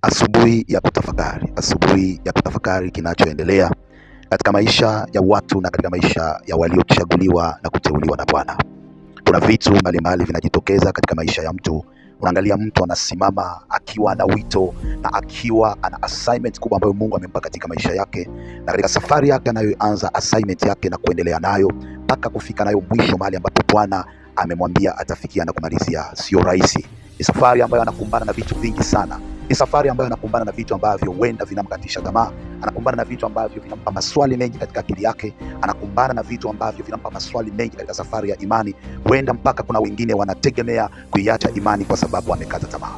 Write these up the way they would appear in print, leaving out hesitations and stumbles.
Asubuhi ya kutafakari, asubuhi ya kutafakari kinachoendelea katika maisha ya watu na katika maisha ya waliochaguliwa na kuteuliwa na Bwana. Kuna vitu mbalimbali vinajitokeza katika maisha ya mtu. Unaangalia mtu anasimama akiwa na wito na akiwa ana assignment kubwa ambayo Mungu amempa katika maisha yake, na katika safari yake anayoanza assignment yake na kuendelea nayo mpaka kufika nayo mwisho, mahali ambapo Bwana amemwambia atafikia na kumalizia. Sio rahisi. Ni safari ambayo anakumbana na vitu vingi sana. Ni safari ambayo anakumbana na vitu ambavyo huenda vinamkatisha tamaa. Anakumbana na vitu ambavyo vinampa maswali mengi katika akili yake. Anakumbana na vitu ambavyo vinampa maswali mengi katika safari ya imani. Huenda mpaka kuna wengine wanategemea kuiacha imani kwa sababu wamekata tamaa.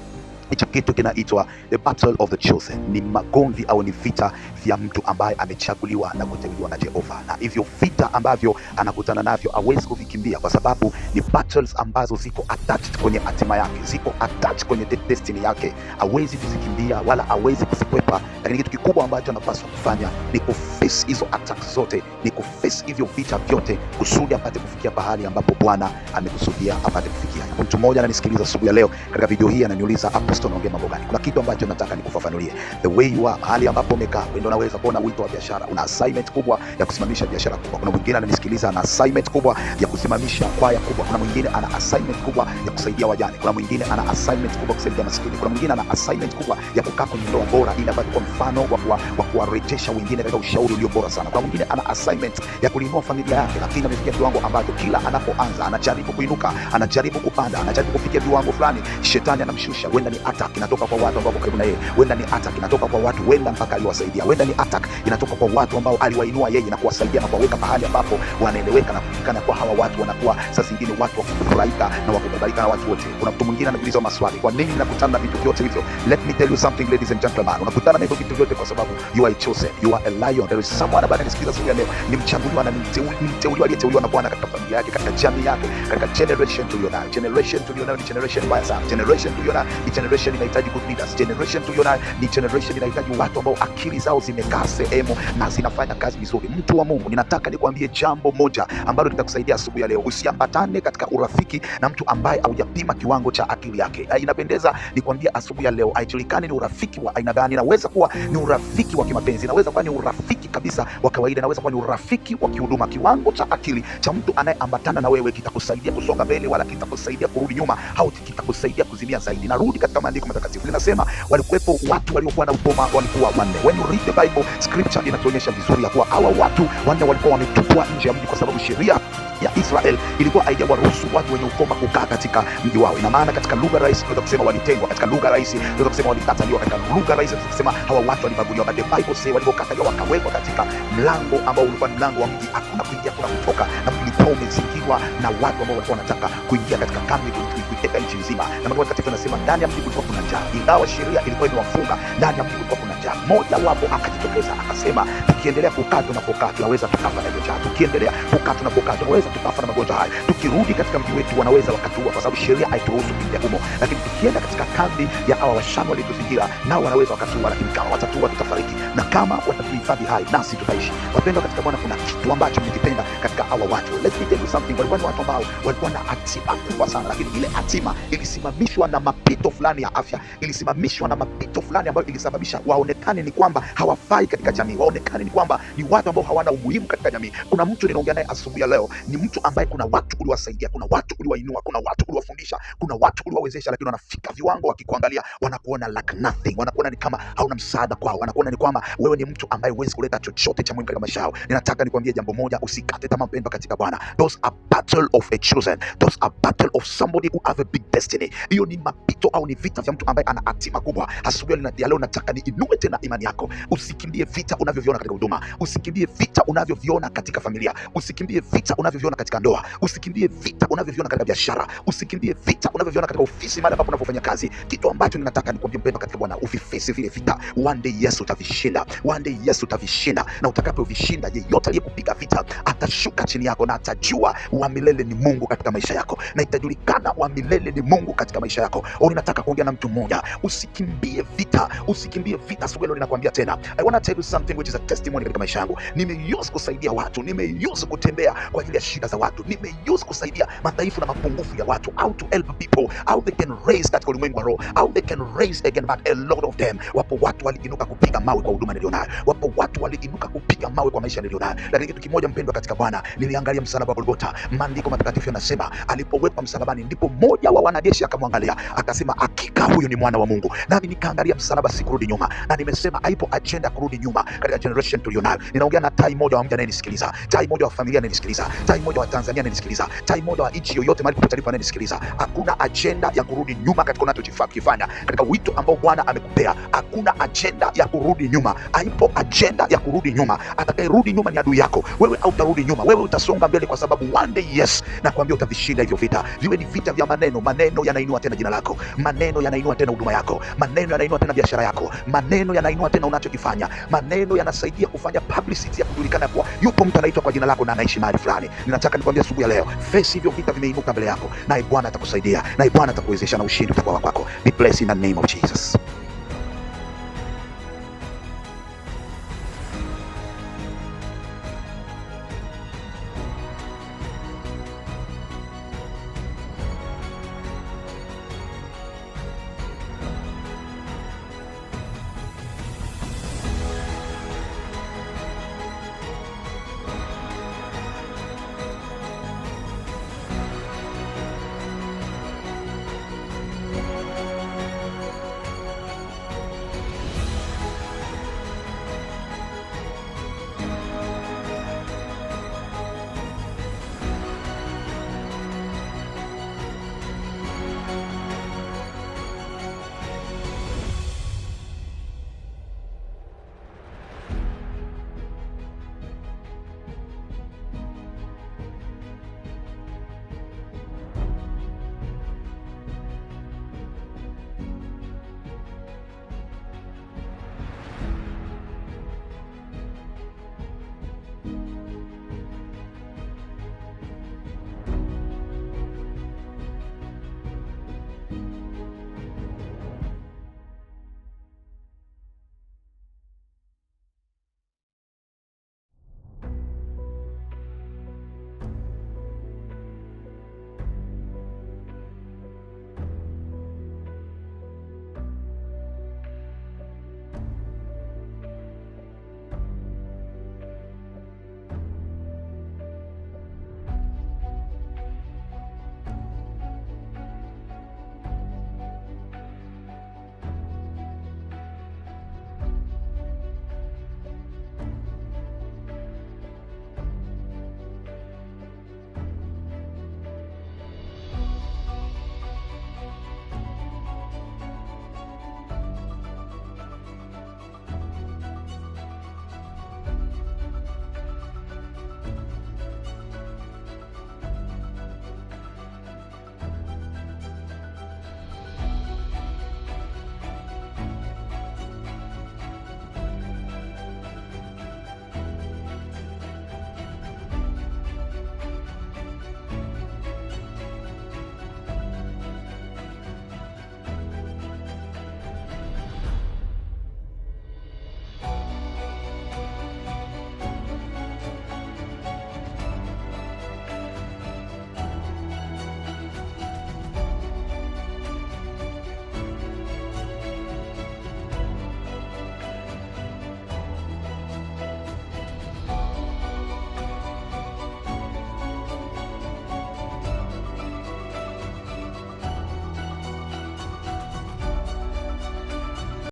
Hicho kitu kinaitwa the battle of the chosen. Ni magomvi au ni vita vya mtu ambaye amechaguliwa na kuteuliwa na Jehova, na hivyo vita ambavyo anakutana navyo hawezi kuvikimbia, kwa sababu ni battles ambazo ziko attached kwenye hatima yake, ziko attached kwenye destiny yake. Hawezi kuzikimbia wala hawezi kuzikwepa, lakini kitu kikubwa ambacho anapaswa kufanya ni kuface hizo attacks zote, ni kuface hivyo vita vyote, kusudi apate kufikia pahali ambapo Bwana amekusudia apate kufikia. Mtu mmoja ananisikiliza asubuhi ya leo katika video hii, ananiuliza, Apostle, naongea mambo gani? Kuna kitu ambacho nataka nikufafanulie. The way you are, mahali ambapo umekaa, wewe unaweza kuona wito wa biashara, una assignment kubwa ya kusimamisha biashara kubwa. Kuna mwingine ananisikiliza ana assignment kubwa ya kusimamisha kwaya kubwa. Kuna mwingine ana assignment kubwa ya kusaidia wajane. Kuna mwingine ana assignment kubwa kusaidia maskini. Kuna mwingine ana assignment kubwa ya kukaa kwenye ndoa bora ili apate kwa mfano wa kuwarejesha wengine katika ushauri ulio bora sana. Kuna mwingine ana assignment ya kuinua familia yake, lakini amefikia kiwango ambacho kila anapoanza anajaribu kuinuka, anajaribu kupanda, anajaribu kufikia viwango fulani, shetani anamshusha. Wenda ni attack inatoka kwa watu ambao karibu na yeye, wenda ni attack inatoka kwa watu wenda mpaka aliwasaidia, wenda ni attack inatoka kwa watu ambao aliwainua yeye na kuwasaidia na kuwaweka pahali ambapo wanaeleweka na kujulikana kwa hawa watu wanakuwa sasa zingine watu wa kufurahika na wakukubalika na watu wote. Kuna mtu mwingine anajiuliza maswali, kwa nini nakutana na vitu vyote hivyo? Let me tell you something, ladies and gentlemen. Unakutana na hivyo vitu vyote kwa sababu you are chosen, you are a lion. There is someone ambaye anasikiza siku ya leo, ni mchaguliwa na ni mteuliwa aliyeteuliwa na Bwana katika familia yake, katika jamii yake, katika generation tulionayo. Generation tulionayo ni generation mbaya sana. Generation tulionayo ni generation inahitaji good leaders. Generation tulionayo ni generation inahitaji watu ambao akili zao zimekaa sehemu na zinafanya kazi vizuri. Mtu wa Mungu, ninataka nikwambie jambo moja ambalo litakusaidia asubuhi ya leo. Usiambatane katika urafiki na mtu ambaye haujapima kiwango cha akili yake. Inapendeza nikwambie asubuhi ya leo, haijulikani ni urafiki wa aina gani. Inaweza kuwa ni urafiki wa kimapenzi, inaweza kuwa ni urafiki kabisa wa kawaida, inaweza kuwa ni urafiki wa kihuduma. Kiwango cha akili cha mtu anayeambatana na wewe kitakusaidia kusonga mbele, wala kitakusaidia kurudi nyuma, au kitakusaidia kuzimia zaidi. Narudi katika maandiko matakatifu, linasema walikuwepo watu waliokuwa na ukoma, walikuwa wanne. When you read the Bible, scripture inatuonyesha vizuri ya kuwa hawa watu wanne walikuwa wametupwa nje ya mji kwa sababu sheria ya Israel ilikuwa haijawaruhusu watu wenye ukoma kukaa katika mji wao. Ina maana katika lugha rahisi tunaweza kusema walitengwa, katika lugha rahisi tunaweza kusema walikataliwa, katika lugha rahisi tunaweza kusema hawa watu walibaguliwa. But the Bible says walipokataliwa wakawekwa katika mlango ambao ulikuwa ni mlango wa mji, hakuna kuingia, hakuna kutoka, na mji ulikuwa umezingirwa na watu ambao walikuwa wanataka kuingia katika kambi kuiteka nchi nzima. Na Mungu mtakatifu anasema ndani ya mji kulikuwa kuna njaa, ingawa sheria ilikuwa imewafunga, ndani ya mji kulikuwa kuna njaa. Mmoja wapo akajitokeza akasema, tukiendelea kukaa tunapokaa tunaweza tukafa na njaa, tukiendelea kukaa tunapokaa tunaweza tukafa na magonjwa haya, tukirudi katika mji wetu wanaweza wakatuua kwa sababu sheria haituruhusu kuingia humo, lakini tukienda katika kambi ya hawa Washamu waliotuzingira nao wanaweza wakatuua, lakini kama watatuua tutafariki, na kama watatuhifadhi hai nasi tutaishi. Wapendwa katika Bwana, kuna kitu ambacho nimekipenda katika hawa watu. Let me tell you something. Walikuwa ni watu ambao walikuwa na hatima kubwa sana, lakini ile hatima ilisimamishwa na mapito fulani ya afya, ilisimamishwa na mapito fulani ambayo ilisababisha waonekane ni kwamba hawafai katika jamii, waonekane ni kwamba ni watu ambao hawana umuhimu katika jamii. Kuna mtu ninaongea naye asubuhi ya leo, ni mtu ambaye kuna watu uliwasaidia, kuna watu uliwainua, kuna watu uliwafundisha, kuna watu uliwawezesha, lakini wanafika viwango wakikuangalia wanakuona like nothing, wanakuona ni kama hauna msaada kwao, wanakuona ni kwamba wewe ni mtu ambaye huwezi kuleta chochote cha muhimu katika maisha yao. Ninataka nikwambie jambo moja, usikate tamaa mpendwa katika Bwana. Those are battle of a chosen. Those are battle of somebody who have a big destiny. Hiyo ni mapito au ni vita vya mtu ambaye ana hatima kubwa. Asubuhi ya leo nataka niinue tena imani yako. Usikimbie vita unavyoviona katika huduma, usikimbie vita unavyoviona katika familia, usikimbie vita unavyoviona katika ndoa, usikimbie vita unavyoviona katika biashara, usikimbie vita unavyoviona katika ofisi, mahali ambapo unapofanya kazi. Kitu ambacho ninataka nikwambie mpendwa katika Bwana, uvifesi vile vita. One day Yesu utavishinda, one day Yesu utavishinda, na utakapovishinda, yeyote aliyekupiga vita atashuka chini yako na atajua wa milele ni Mungu katika maisha yako, na itajulikana wa milele ni Mungu katika maisha yako. Ninataka kuongea na mtu mmoja, usikimbie vita, usikimbie vita. asubuhi leo ninakwambia tena, I want to tell you something which is a testimony katika maisha yangu. Nimeuse kusaidia watu, nimeuse kutembea kwa ajili ya shida za watu, nimeuse kusaidia madhaifu na mapungufu ya watu, how to help people, how they can raise katika ulimwengu wa roho, how they can raise again, but a lot of them, wapo watu waliinuka kupiga mawe kwa huduma nilionayo, wapo watu waliinuka kupiga mawe kwa maisha nilionayo. Lakini kitu kimoja mpendwa katika Bwana, niliangalia msalaba wa Golgotha. Maandiko matakatifu yanasema alipowekwa msalabani ndipo mmoja wa wanajeshi akamwangalia akasema, hakika huyu ni mwana wa Mungu. Nami nikaangalia msalaba, sikurudi nyuma, na nimesema haipo agenda kurudi nyuma katika generation tulionayo. Ninaongea na tai moja wa mja anayenisikiliza, tai moja wa familia anayenisikiliza, tai moja wa Tanzania anayenisikiliza, tai moja wa nchi yoyote mahali popote alipo anayenisikiliza. Hakuna agenda ya kurudi nyuma katika unachokifanya katika wito ambao Bwana amekupea. Hakuna agenda ya kurudi nyuma, haipo agenda ya kurudi nyuma. Atakayerudi nyuma ni adui yako. Wewe hautarudi nyuma, wewe utasonga mbele, kwa sababu one day, yes, nakwambia utavishinda hivyo vita. Viwe ni vita vya maneno. Maneno yanainua tena jina lako, maneno yanainua tena huduma yako, maneno yanainua tena biashara yako, maneno yanainua tena unachokifanya, maneno yanasaidia kufanya publicity ya kujulikana kwa yupo mtu anaitwa kwa jina lako na anaishi mahali fulani. Ninataka nikwambia asubuhi ya leo, face hivyo vita vimeinuka mbele yako, naye Bwana atakusaidia, naye Bwana atakuwezesha, na ushindi utakuwa wako. Be blessed in the name of Jesus.